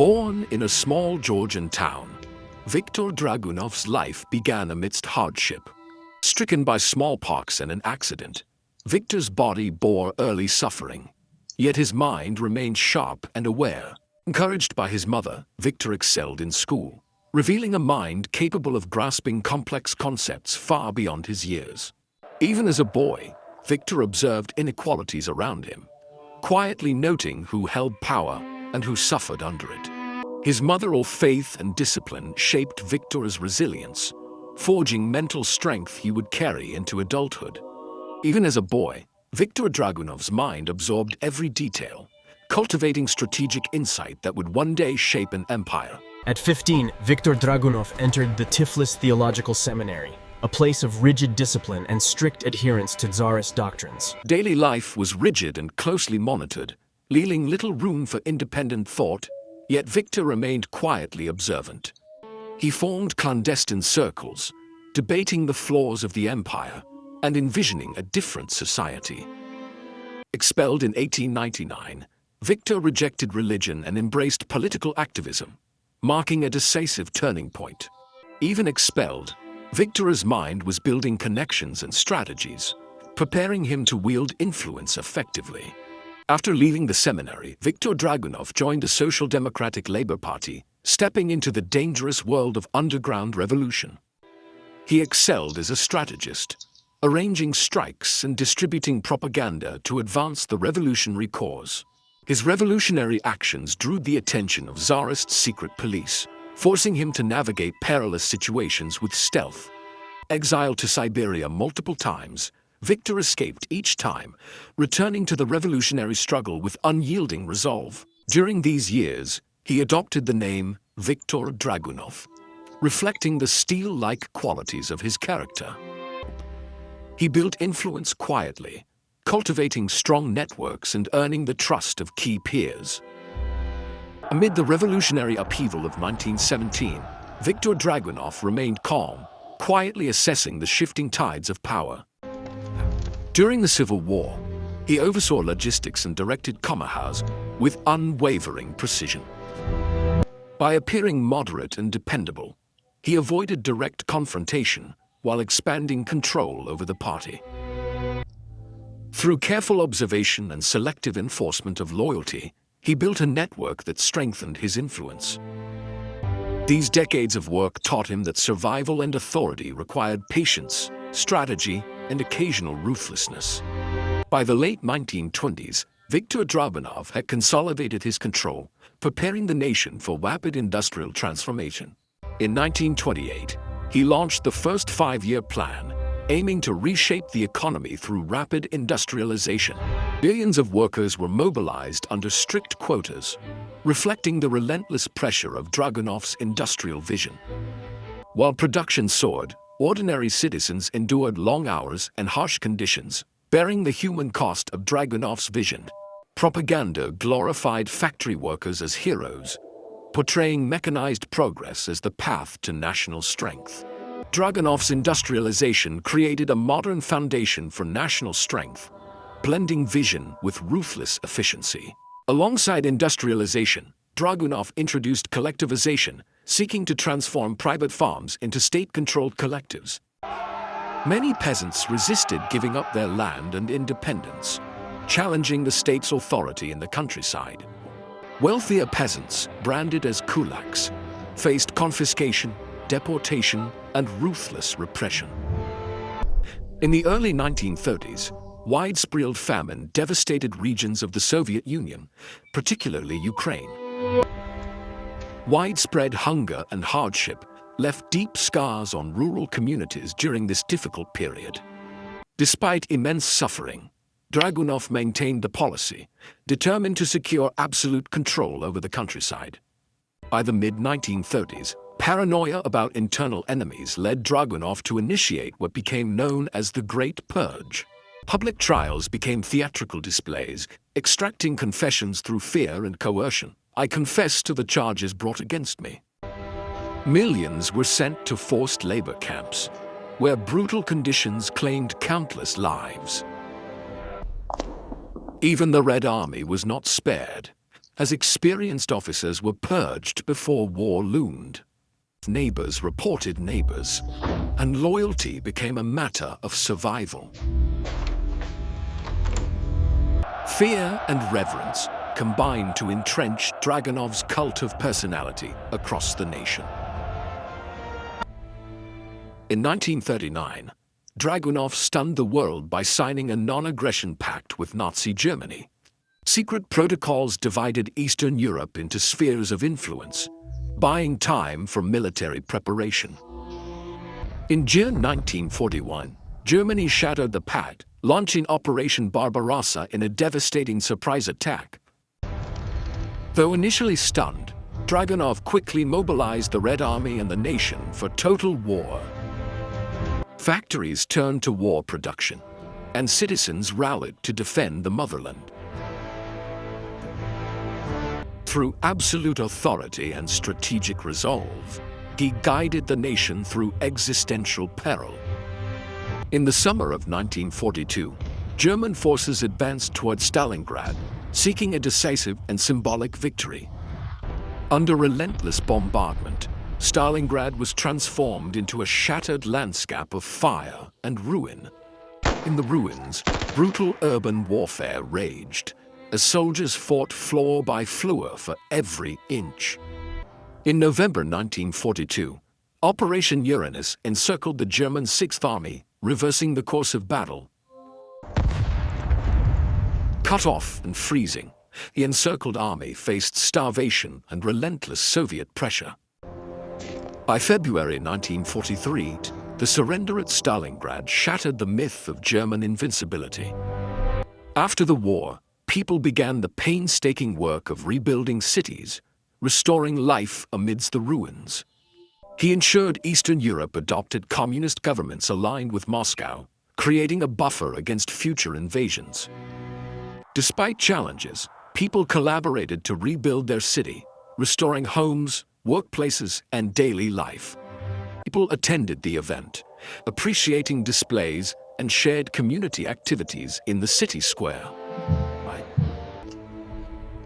Born in a small Georgian town, Viktor Dragunov's life began amidst hardship. Stricken by smallpox and an accident, Viktor's body bore early suffering, yet his mind remained sharp and aware. Encouraged by his mother, Viktor excelled in school, revealing a mind capable of grasping complex concepts far beyond his years. Even as a boy, Viktor observed inequalities around him, quietly noting who held power and who suffered under it. His mother's faith and discipline shaped Viktor's resilience, forging mental strength he would carry into adulthood. Even as a boy, Viktor Dragunov's mind absorbed every detail, cultivating strategic insight that would one day shape an empire. At 15, Viktor Dragunov entered the Tiflis Theological Seminary, a place of rigid discipline and strict adherence to Tsarist doctrines. Daily life was rigid and closely monitored, leaving little room for independent thought, yet Viktor remained quietly observant. He formed clandestine circles, debating the flaws of the empire and envisioning a different society. Expelled in 1899, Viktor rejected religion and embraced political activism, marking a decisive turning point. Even expelled, Viktor's mind was building connections and strategies, preparing him to wield influence effectively. After leaving the seminary, Viktor Dragunov joined the Social Democratic Labour Party, stepping into the dangerous world of underground revolution. He excelled as a strategist, arranging strikes and distributing propaganda to advance the revolutionary cause. His revolutionary actions drew the attention of Tsarist secret police, forcing him to navigate perilous situations with stealth. Exiled to Siberia multiple times, Viktor escaped each time, returning to the revolutionary struggle with unyielding resolve. During these years, he adopted the name Viktor Dragunov, reflecting the steel-like qualities of his character. He built influence quietly, cultivating strong networks and earning the trust of key peers. Amid the revolutionary upheaval of 1917, Viktor Dragunov remained calm, quietly assessing the shifting tides of power. During the Civil War, he oversaw logistics and directed commerce with unwavering precision. By appearing moderate and dependable, he avoided direct confrontation while expanding control over the party. Through careful observation and selective enforcement of loyalty, he built a network that strengthened his influence. These decades of work taught him that survival and authority required patience, strategy, and occasional ruthlessness. By the late 1920s, Viktor Dragunov had consolidated his control, preparing the nation for rapid industrial transformation. In 1928, he launched the first five-year plan, aiming to reshape the economy through rapid industrialization. Millions of workers were mobilized under strict quotas, reflecting the relentless pressure of Dragunov's industrial vision. While production soared, ordinary citizens endured long hours and harsh conditions, bearing the human cost of Dragunov's vision. Propaganda glorified factory workers as heroes, portraying mechanized progress as the path to national strength. Dragunov's industrialization created a modern foundation for national strength, blending vision with ruthless efficiency. Alongside industrialization, Dragunov introduced collectivization, seeking to transform private farms into state-controlled collectives. Many peasants resisted giving up their land and independence, challenging the state's authority in the countryside. Wealthier peasants, branded as kulaks, faced confiscation, deportation, and ruthless repression. In the early 1930s, widespread famine devastated regions of the Soviet Union, particularly Ukraine. Widespread hunger and hardship left deep scars on rural communities during this difficult period. Despite immense suffering, Dragunov maintained a policy, determined to secure absolute control over the countryside. By the mid-1930s, paranoia about internal enemies led Dragunov to initiate what became known as the Great Purge. Public trials became theatrical displays, extracting confessions through fear and coercion. "I confess to the charges brought against me." Millions were sent to forced labor camps, where brutal conditions claimed countless lives. Even the Red Army was not spared, as experienced officers were purged before war loomed. Neighbors reported neighbors, and loyalty became a matter of survival. Fear and reverence combined to entrench Dragunov's cult of personality across the nation. In 1939, Dragunov stunned the world by signing a non-aggression pact with Nazi Germany. Secret protocols divided Eastern Europe into spheres of influence, buying time for military preparation. In June 1941, Germany shattered the pact, launching Operation Barbarossa in a devastating surprise attack. Though initially stunned, Dragunov quickly mobilized the Red Army and the nation for total war. Factories turned to war production, and citizens rallied to defend the motherland. Through absolute authority and strategic resolve, he guided the nation through existential peril. In the summer of 1942, German forces advanced toward Stalingrad, seeking a decisive and symbolic victory. Under relentless bombardment, Stalingrad was transformed into a shattered landscape of fire and ruin. In the ruins, brutal urban warfare raged, as soldiers fought floor by floor for every inch. In November 1942, Operation Uranus encircled the German Sixth Army, reversing the course of battle. Cut off and freezing, the encircled army faced starvation and relentless Soviet pressure. By February 1943, the surrender at Stalingrad shattered the myth of German invincibility. After the war, people began the painstaking work of rebuilding cities, restoring life amidst the ruins. He ensured Eastern Europe adopted communist governments aligned with Moscow, creating a buffer against future invasions. Despite challenges, people collaborated to rebuild their city, restoring homes, workplaces, and daily life. People attended the event, appreciating displays and shared community activities in the city square.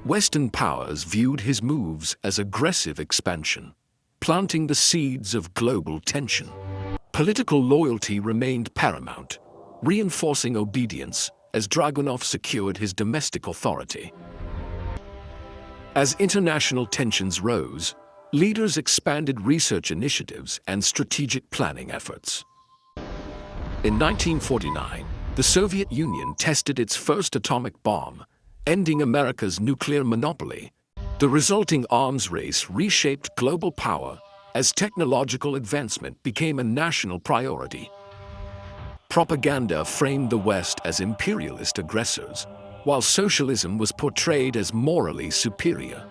Western powers viewed his moves as aggressive expansion, planting the seeds of global tension. Political loyalty remained paramount, reinforcing obedience as Dragunov secured his domestic authority. As international tensions rose, leaders expanded research initiatives and strategic planning efforts. In 1949, the Soviet Union tested its first atomic bomb, ending America's nuclear monopoly. The resulting arms race reshaped global power as technological advancement became a national priority. Propaganda framed the West as imperialist aggressors, while socialism was portrayed as morally superior.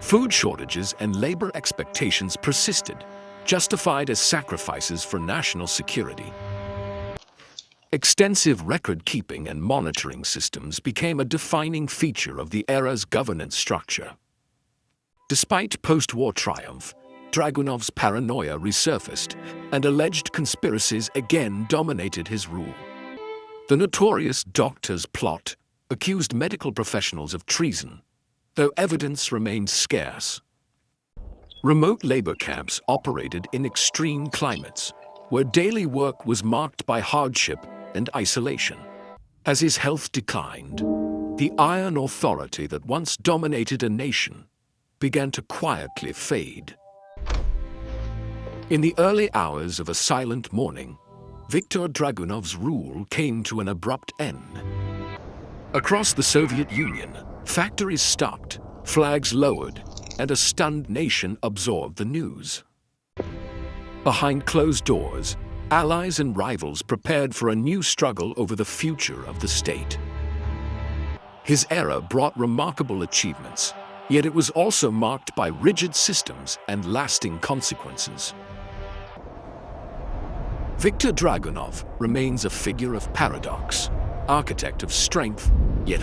Food shortages and labor expectations persisted, justified as sacrifices for national security. Extensive record-keeping and monitoring systems became a defining feature of the era's governance structure. Despite post-war triumph, Dragunov's paranoia resurfaced, and alleged conspiracies again dominated his rule. The notorious doctor's plot accused medical professionals of treason, though evidence remained scarce. Remote labor camps operated in extreme climates, where daily work was marked by hardship and isolation. As his health declined, the iron authority that once dominated a nation began to quietly fade. In the early hours of a silent morning, Viktor Dragunov's rule came to an abrupt end. Across the Soviet Union, factories stopped, flags lowered, and a stunned nation absorbed the news. Behind closed doors, allies and rivals prepared for a new struggle over the future of the state. His era brought remarkable achievements, yet it was also marked by rigid systems and lasting consequences. Viktor Dragunov remains a figure of paradox, architect of strength, yet